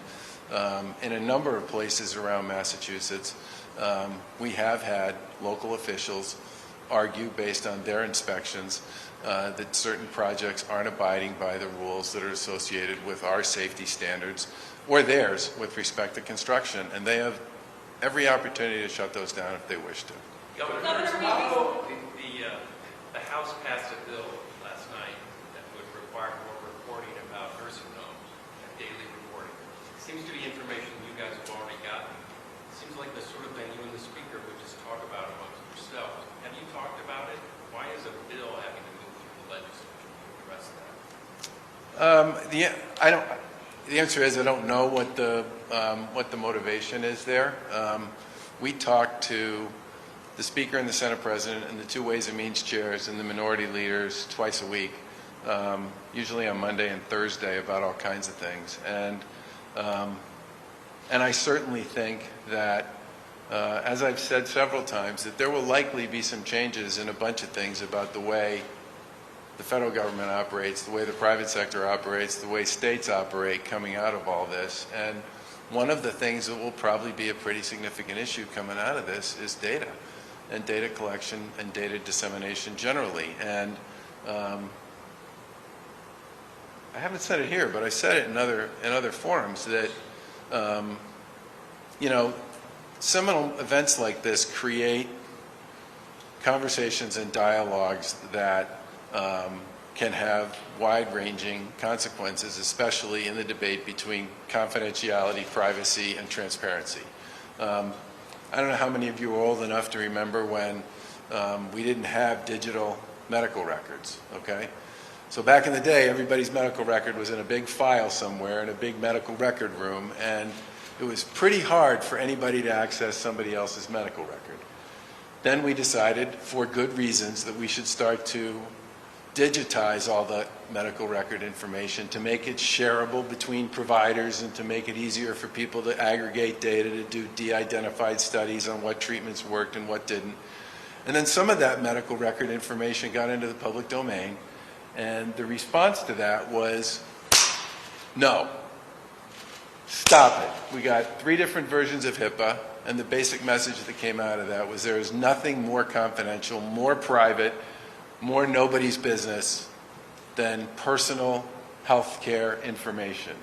In a number of places around Massachusetts, we have had local officials argue, based on their inspections, that certain projects aren't abiding by the rules that are associated with our safety standards or theirs with respect to construction, and they have every opportunity to shut those down if they wish to. Governor, the House passed a bill last night that would require more reporting about nursing homes, daily reporting. Seems to be information you guys have already gotten. Seems like the sort of thing you and the speaker would just talk about amongst yourselves. Have you talked about it? Why is a bill having to move through the legislature to address that? The answer is I don't know what the motivation is there. We talked to the Speaker and the Senate President and the two Ways and Means chairs and the minority leaders twice a week, usually on Monday and Thursday, about all kinds of things. And I certainly think that, as I've said several times, that there will likely be some changes in a bunch of things about the way the federal government operates, the way the private sector operates, the way states operate coming out of all this. And one of the things that will probably be a pretty significant issue coming out of this is data, and data collection and data dissemination generally. And I haven't said it here, but I said it in other forums that seminal events like this create conversations and dialogues that can have wide-ranging consequences, especially in the debate between confidentiality, privacy, and transparency. I don't know how many of you are old enough to remember when we didn't have digital medical records, okay? So back in the day, everybody's medical record was in a big file somewhere in a big medical record room, and it was pretty hard for anybody to access somebody else's medical record. Then we decided, for good reasons, that we should start to digitize all the medical record information to make it shareable between providers and to make it easier for people to aggregate data, to do de-identified studies on what treatments worked and what didn't. And then some of that medical record information got into the public domain, and the response to that was, no, stop it. We got 3 different versions of HIPAA, and the basic message that came out of that was there is nothing more confidential, more private, more nobody's business than personal health care information.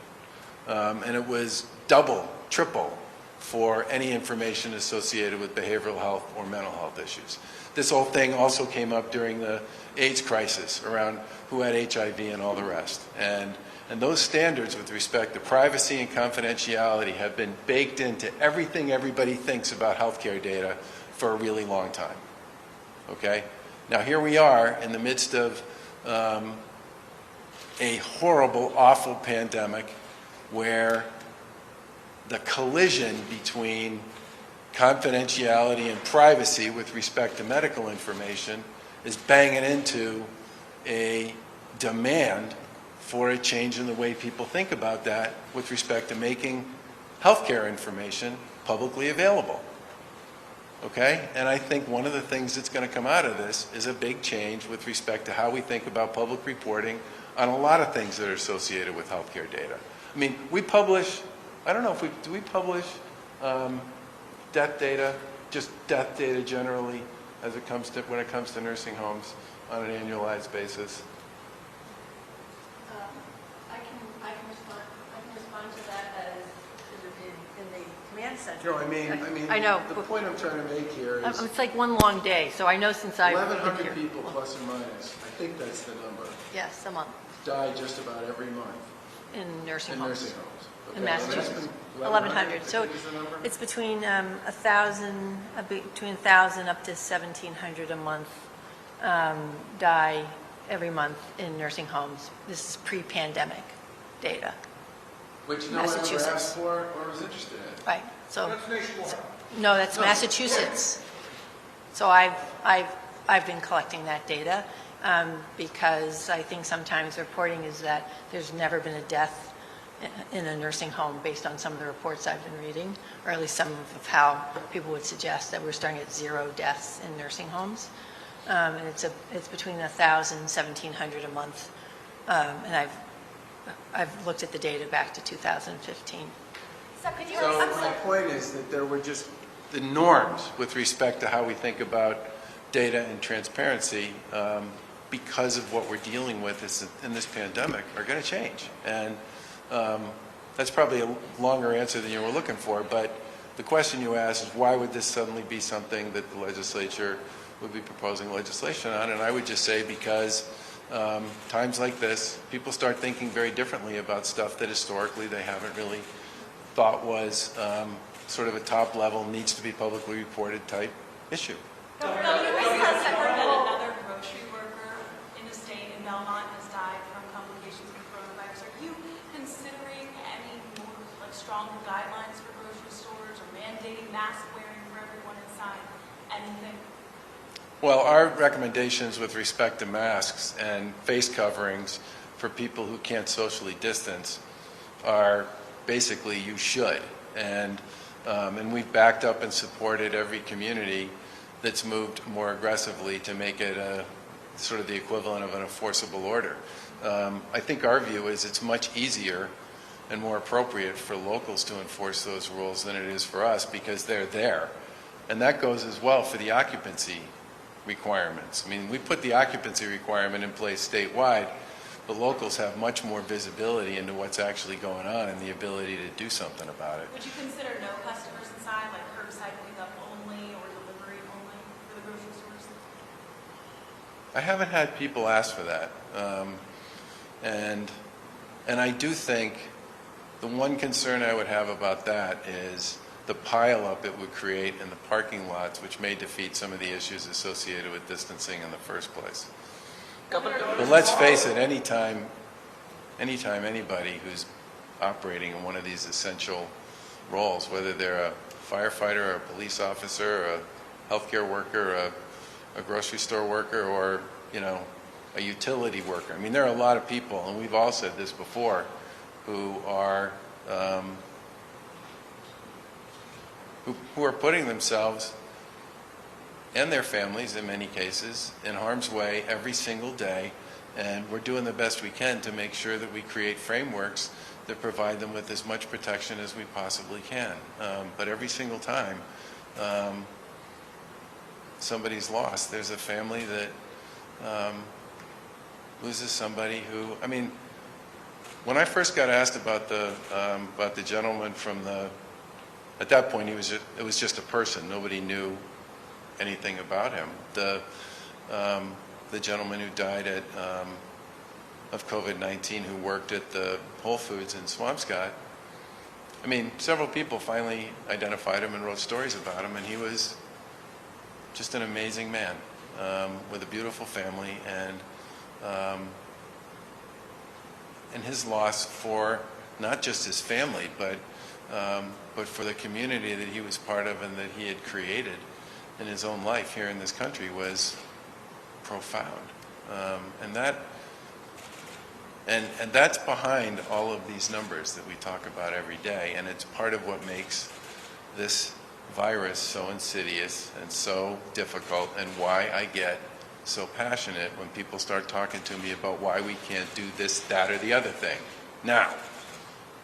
And it was double, triple for any information associated with behavioral health or mental health issues. This whole thing also came up during the AIDS crisis around who had HIV and all the rest. And those standards with respect to privacy and confidentiality have been baked into everything everybody thinks about healthcare data for a really long time. Okay? Now here we are in the midst of a horrible, awful pandemic where the collision between confidentiality and privacy with respect to medical information is banging into a demand for a change in the way people think about that with respect to making healthcare information publicly available. Okay? And I think one of the things that's going to come out of this is a big change with respect to how we think about public reporting on a lot of things that are associated with healthcare data. I mean, we publish, I don't know if do we publish death data, just death data generally as it comes to, when it comes to nursing homes on an annualized basis? I can respond to that as in the command center. No, I mean, I know. The point I'm trying to make here is It's like one long day, so I know since I've been 1,100 here. people plus or minus, I think that's the number, Yes, a month die just about every month in nursing in homes. nursing homes. Okay, In Massachusetts. and that's been 1,100. So I think is the number? it's between 1,000 up to 1,700 a month die every month in nursing homes. This is pre-pandemic data. Which no one ever Massachusetts. asked for or was interested in. Right. So That's nationwide. no, that's Massachusetts. So I've been collecting that data because I think sometimes reporting is that there's never been a death in a nursing home based on some of the reports I've been reading, or at least some of how people would suggest that we're starting at 0 deaths in nursing homes. And it's between 1,000 and 1,700 a month. And I've looked at the data back to 2015. So my point is that there were just the norms with respect to how we think about data and transparency because of what we're dealing with in this pandemic are going to change. And that's probably a longer answer than you were looking for, but the question you asked is why would this suddenly be something that the legislature would be proposing legislation on? And I would just say because times like this, people start thinking very differently about stuff that historically they haven't really thought was sort of a top level, needs to be publicly reported type issue. Another grocery worker in the state in Belmont has died from complications of coronavirus. Are you considering any more stronger guidelines for grocery stores or mandating mask wearing for everyone inside? Anything? Well, our recommendations with respect to masks and face coverings for people who can't socially distance are basically you should. And we've backed up and supported every community that's moved more aggressively to make it sort of the equivalent of an enforceable order. I think our view is it's much easier and more appropriate for locals to enforce those rules than it is for us because they're there. And that goes as well for the occupancy requirements. I mean, we put the occupancy requirement in place statewide, but locals have much more visibility into what's actually going on and the ability to do something about it. Would you consider no customers inside, like curbside pickup only or delivery only for the grocery stores? I haven't had people ask for that. And I do think the one concern I would have about that is the pileup it would create in the parking lots, which may defeat some of the issues associated with distancing in the first place. But let's face it, anytime anybody who's operating in one of these essential roles, whether they're a firefighter or a police officer or a healthcare worker, a grocery store worker, or a utility worker. I mean, there are a lot of people, and we've all said this before, who are who are putting themselves and their families, in many cases, in harm's way every single day, and we're doing the best we can to make sure that we create frameworks that provide them with as much protection as we possibly can. But every single time somebody's lost, there's a family that loses somebody who, I mean, when I first got asked about the gentleman from at that point it was just a person. Nobody knew anything about him. The gentleman who died of COVID-19 who worked at the Whole Foods in Swampscott. I mean, several people finally identified him and wrote stories about him, and he was just an amazing man with a beautiful family, and his loss for not just his family, but for the community that he was part of and that he had created in his own life here in this country was profound. And that's behind all of these numbers that we talk about every day, and it's part of what makes this virus so insidious and so difficult, and why I get so passionate when people start talking to me about why we can't do this, that, or the other thing now.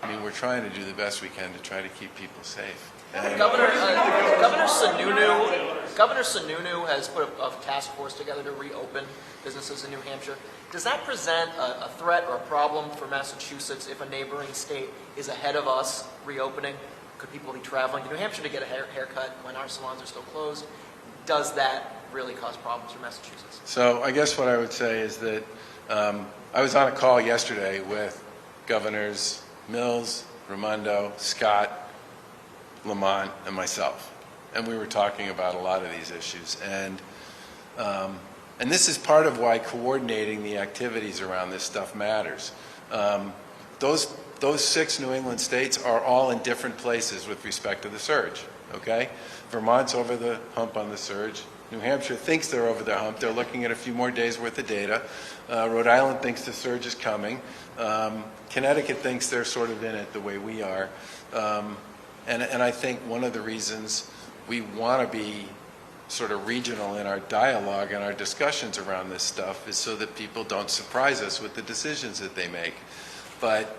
I mean, we're trying to do the best we can to try to keep people safe. Governor Sununu has put a task force together to reopen businesses in New Hampshire. Does that present a threat or a problem for Massachusetts if a neighboring state is ahead of us reopening? Could people be traveling to New Hampshire to get a haircut when our salons are still closed? Does that really cause problems for Massachusetts? So I guess what I would say is that I was on a call yesterday with Governors Mills, Raimondo, Scott, Lamont, and myself. And we were talking about a lot of these issues. And this is part of why coordinating the activities around this stuff matters. Those 6 New England states are all in different places with respect to the surge, okay? Vermont's over the hump on the surge. New Hampshire thinks they're over the hump. They're looking at a few more days worth of data. Rhode Island thinks the surge is coming. Connecticut thinks they're sort of in it the way we are. And I think one of the reasons we want to be sort of regional in our dialogue and our discussions around this stuff is so that people don't surprise us with the decisions that they make. But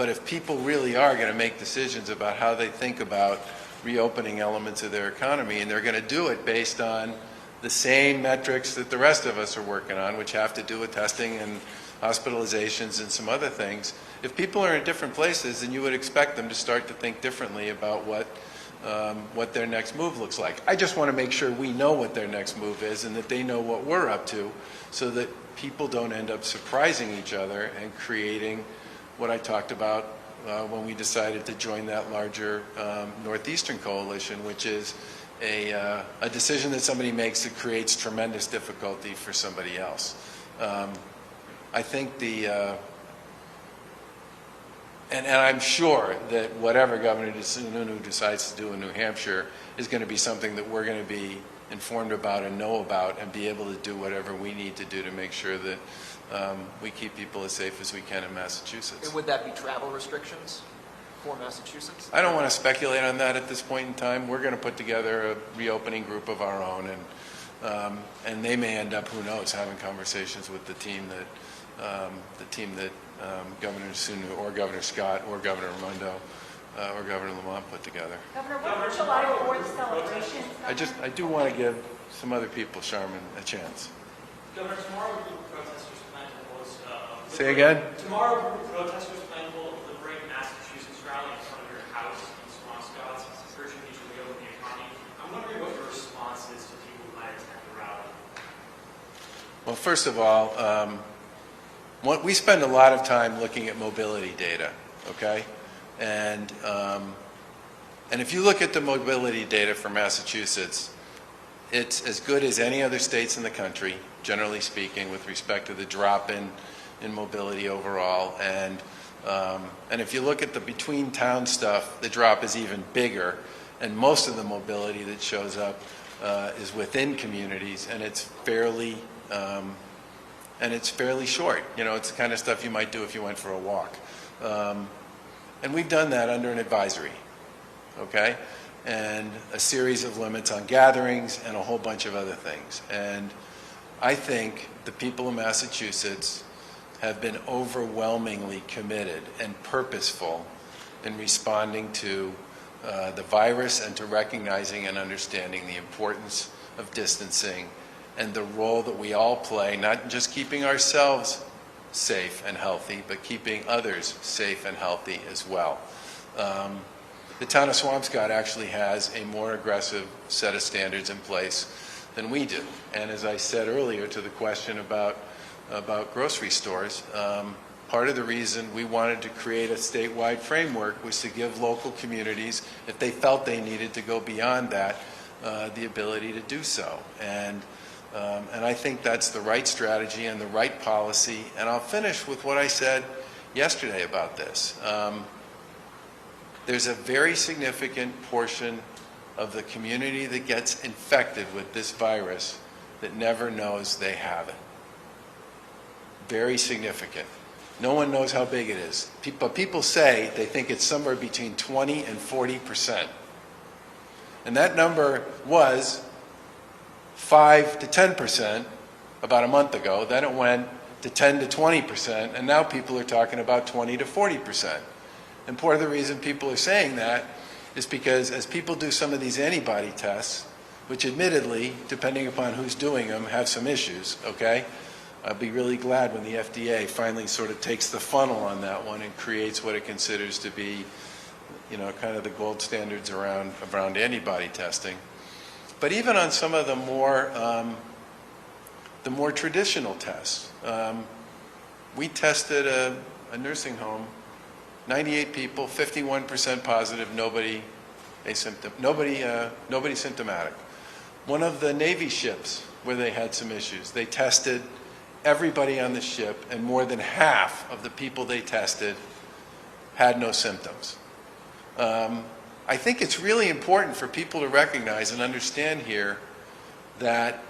But if people really are going to make decisions about how they think about reopening elements of their economy, and they're going to do it based on the same metrics that the rest of us are working on, which have to do with testing and hospitalizations and some other things, if people are in different places, then you would expect them to start to think differently about what their next move looks like. I just want to make sure we know what their next move is and that they know what we're up to, so that people don't end up surprising each other and creating what I talked about when we decided to join that larger Northeastern coalition, which is a decision that somebody makes that creates tremendous difficulty for somebody else. I think and I'm sure that whatever Governor Sununu decides to do in New Hampshire is going to be something that we're going to be informed about and know about, and be able to do whatever we need to do to make sure that we keep people as safe as we can in Massachusetts. And would that be travel restrictions for Massachusetts? I don't want to speculate on that at this point in time. We're going to put together a reopening group of our own, and they may end up, who knows, having conversations with the team that Governor Sununu or Governor Scott or Governor Raimondo or Governor Lamont put together. Governor, what were July 4th celebrations? I do want to give some other people, Sharman, a chance. Governor, tomorrow a group of protesters plan to host Say again? Tomorrow a group of protesters plan to liberate Massachusetts rally in front of your house in Swampscott, urging you to reopen the economy. I'm wondering what your response is to people who might attend the rally. Well, first of all, we spend a lot of time looking at mobility data, okay? And if you look at the mobility data for Massachusetts, it's as good as any other states in the country, generally speaking, with respect to the drop in mobility overall. And if you look at the between town stuff, the drop is even bigger. And most of the mobility that shows up is within communities, and it's fairly short. You know, it's the kind of stuff you might do if you went for a walk. And we've done that under an advisory, okay? And a series of limits on gatherings and a whole bunch of other things. And I think the people of Massachusetts have been overwhelmingly committed and purposeful in responding to the virus and to recognizing and understanding the importance of distancing and the role that we all play, not just keeping ourselves safe and healthy, but keeping others safe and healthy as well. The town of Swampscott actually has a more aggressive set of standards in place than we do. And as I said earlier to the question about grocery stores, part of the reason we wanted to create a statewide framework was to give local communities, if they felt they needed to go beyond that, the ability to do so. And I think that's the right strategy and the right policy. And I'll finish with what I said yesterday about this. There's a very significant portion of the community that gets infected with this virus that never knows they have it. Very significant. No one knows how big it is. But people say they think it's somewhere between 20 and 40%. And that number was 5 to 10% about a month ago. Then it went to 10 to 20%, and now people are talking about 20 to 40%. And part of the reason people are saying that is because as people do some of these antibody tests, which admittedly, depending upon who's doing them, have some issues, okay? I'll be really glad when the FDA finally sort of takes the funnel on that one and creates what it considers to be, you know, kind of the gold standards around antibody testing. But even on some of the more traditional tests, we tested a nursing home, 98 people, 51% positive, nobody symptomatic. One of the Navy ships where they had some issues, they tested everybody on the ship, and more than half of the people they tested had no symptoms. I think it's really important for people to recognize and understand here that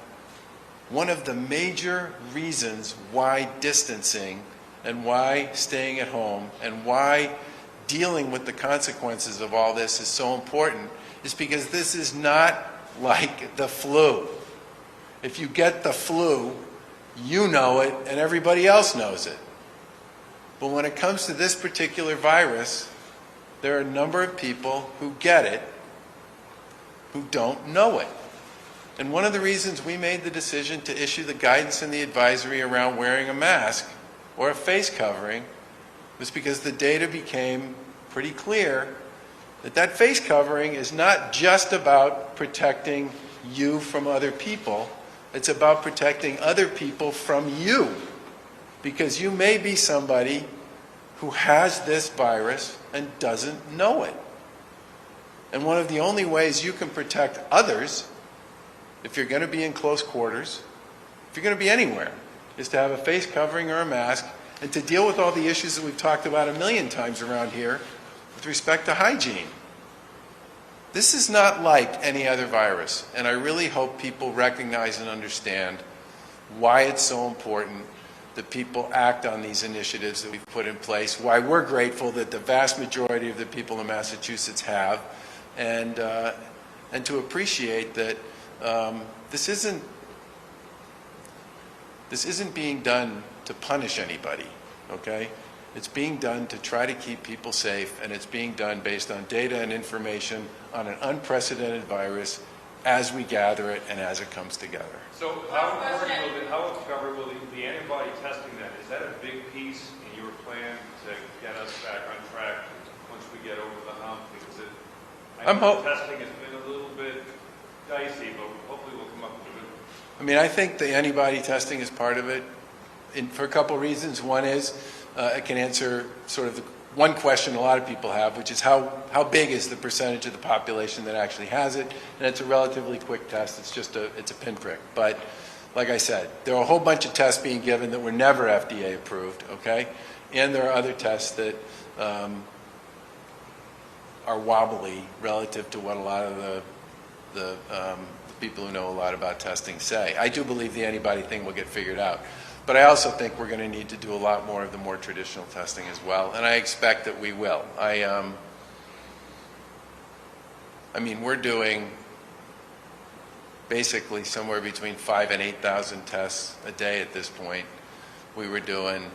one of the major reasons why distancing and why staying at home and why dealing with the consequences of all this is so important is because this is not like the flu. If you get the flu, you know it and everybody else knows it. But when it comes to this particular virus, there are a number of people who get it who don't know it. And one of the reasons we made the decision to issue the guidance and the advisory around wearing a mask or a face covering was because the data became pretty clear that that face covering is not just about protecting you from other people, it's about protecting other people from you. Because you may be somebody who has this virus and doesn't know it. And one of the only ways you can protect others, if you're going to be in close quarters, if you're going to be anywhere, is to have a face covering or a mask and to deal with all the issues that we've talked about a million times around here with respect to hygiene. This is not like any other virus, and I really hope people recognize and understand why it's so important that people act on these initiatives that we've put in place, why we're grateful that the vast majority of the people in Massachusetts have, and to appreciate that this isn't being done to punish anybody, okay? It's being done to try to keep people safe, and it's being done based on data and information on an unprecedented virus as we gather it and as it comes together. So how will the antibody testing then, is that a big piece in your plan to get us back on track once we get over the hump? Because I know the testing has been a little bit dicey, but hopefully we'll come up with a good one. I mean, I think the antibody testing is part of it for a couple of reasons. One is it can answer sort of the one question a lot of people have, which is how big is the percentage of the population that actually has it? And it's a relatively quick test. It's a pinprick. But like I said, there are a whole bunch of tests being given that were never FDA approved, okay? And there are other tests that are wobbly relative to what a lot of the people who know a lot about testing say. I do believe the antibody thing will get figured out. But I also think we're going to need to do a lot more of the more traditional testing as well, and I expect that we will. I mean, we're doing basically somewhere between 5,000 and 8,000 tests a day at this point. We were doing,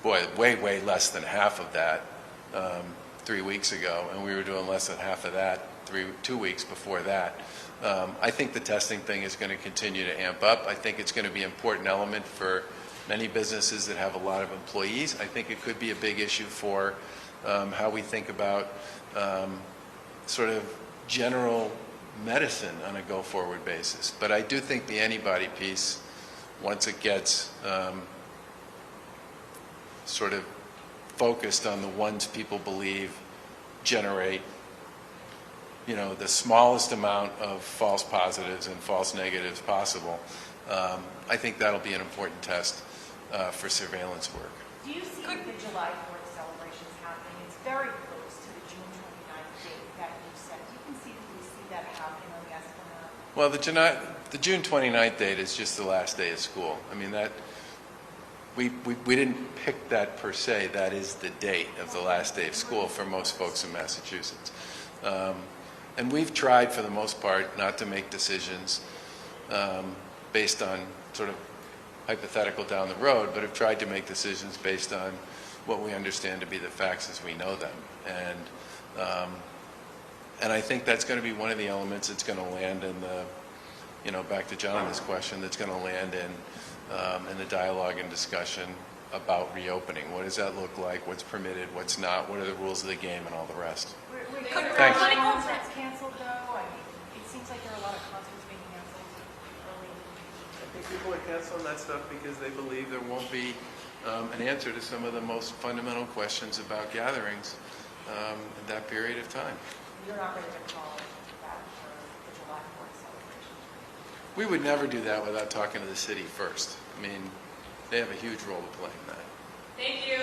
way less than half of that 3 weeks ago, and we were doing less than half of that 2 weeks before that. I think the testing thing is going to continue to amp up. I think it's going to be an important element for many businesses that have a lot of employees. I think it could be a big issue for how we think about sort of general medicine on a go-forward basis. But I do think the antibody piece, once it gets sort of focused on the ones people believe generate the smallest amount of false positives and false negatives possible, I think that'll be an important test for surveillance work. Do you see the July 4th celebrations happening? It's very close to the June 29th date that you set. Do you see that happening on the Esplanade? Well, the June 29th date is just the last day of school. I mean, that we didn't pick that per se. That is the date of the last day of school for most folks in Massachusetts. And we've tried, for the most part, not to make decisions based on sort of hypothetical down the road, but have tried to make decisions based on what we understand to be the facts as we know them. And I think that's going to be one of the elements that's going to land in the, back to Jonathan's question, that's going to land in the dialogue and discussion about reopening. What does that look like? What's permitted? What's not? What are the rules of the game and all the rest? Thanks. Concerts canceled, though? I mean, it seems like there are a lot of concerts being canceled early. I think people are canceling that stuff because they believe there won't be an answer to some of the most fundamental questions about gatherings in that period of time. You're not ready to call that for the July 4th celebration? We would never do that without talking to the city first. I mean, they have a huge role to play in that. Thank you.